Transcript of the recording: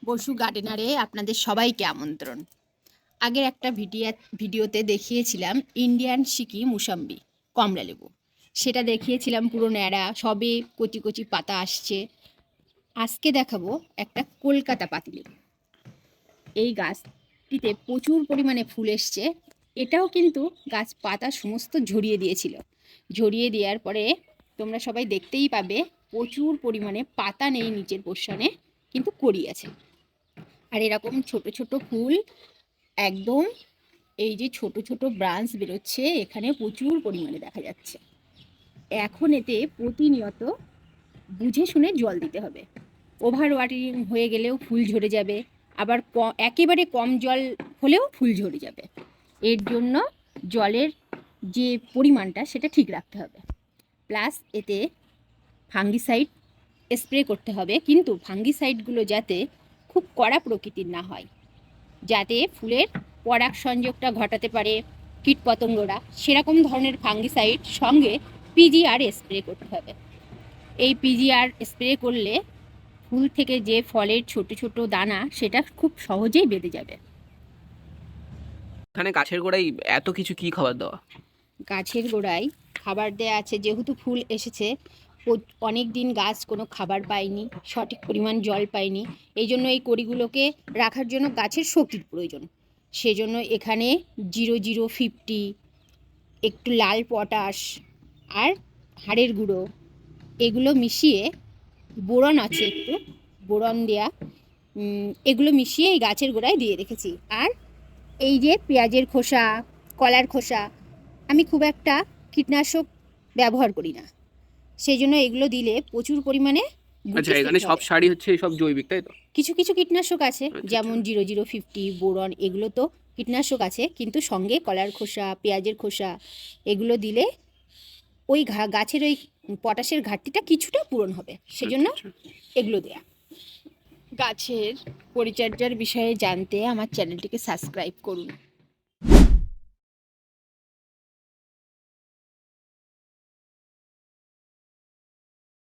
বসু গার্ডেনারে আপনাদের সবাইকে আমন্ত্রণ। আগের একটা ভিডিওতে দেখিয়েছিলাম ইন্ডিয়ান সিকি মুসাম্বি কমলা লেবু, সেটা দেখিয়েছিলাম পুরো ন্যাড়া, সবে কচি কচি পাতা আসছে। আজকে দেখাবো একটা কলকাতা পাতিলেবু। এই গাছটিতে প্রচুর পরিমাণে ফুল এসছে। এটাও কিন্তু গাছ পাতা সমস্ত ঝরিয়ে দিয়েছিল। ঝরিয়ে দেওয়ার পরে তোমরা সবাই দেখতেই পাবে প্রচুর পরিমাণে পাতা নেই নিচের পোর্শনে, কিন্তু কড়ি আছে। আর এরকম ছোট ছোট ফুল, একদম এই যে ছোট ছোট ব্রাঞ্চ বেরোচ্ছে, এখানে প্রচুর পরিমাণে দেখা যাচ্ছে। এখন এতে প্রতিনিয়ত বুঝে শুনে জল দিতে হবে। ওভার ওয়াটারিং হয়ে গেলেও ফুল ঝরে যাবে, আবার একেবারে কম জল হলেও ফুল ঝরে যাবে। এর জন্য জলের যে পরিমাণটা সেটা ঠিক রাখতে হবে। প্লাস এতে ফাঙ্গিসাইড স্প্রে করতে হবে, কিন্তু ফাঙ্গিসাইডগুলো যাতে খুব কড়া প্রকৃতির না হয়, যাতে ফুলের পরাগ সংযোগটা ঘটাতে পারে কীটপতঙ্গরা, সেরকম ধরনের ফাঙ্গিসাইড সঙ্গে পিজিআর স্প্রে করতে হবে। এই পিজিআর স্প্রে করলে ফুল থেকে যে ফলের ছোট ছোট দানা সেটা খুব সহজেই বেঁধে যাবে। এখানে গাছের গোড়ায় এত কিছু কি খাবার দেওয়া? গাছের গোড়ায় খাবার দেয়া আছে, যেহেতু ফুল এসেছে, অনেক দিন গাছ কোনো খাবার পায়নি, সঠিক পরিমাণ জল পায়নি, এই জন্য এই কড়িগুলোকে রাখার জন্য গাছের শক্তির প্রয়োজন। সেজন্য এখানে 0050, একটু লাল পটাশ আর হাড়ের গুঁড়ো, এগুলো মিশিয়ে, বোরন আছে একটু, বোরন দেয়া, এগুলো মিশিয়ে এই গাছের গোড়ায় দিয়ে রেখেছি। আর এই যে পেঁয়াজের খোসা, কলার খোসা, আমি খুব একটা কীটনাশক ব্যবহার করি না, সেই জন্য এগুলো দিলে প্রচুর পরিমাণে। আচ্ছা, এখানে সব শাড়ি হচ্ছে সব জৈবিক, তাই তো? কিছু কিছু কীটনাশক আছে, আচ্ছা, যেমন 0050, বোরন, এগুলো তো কীটনাশক আছে, কিন্তু সঙ্গে কলার খোসা, পেঁয়াজের খোসা, এগুলো দিলে ওই গাছের ওই পটাশের ঘাটতিটা কিছুটা পূরণ হবে, সেজন্য এগুলো দেয়া। গাছের পরিচর্যার বিষয়ে জানতে আমার চ্যানেলটিকে সাবস্ক্রাইব করুন।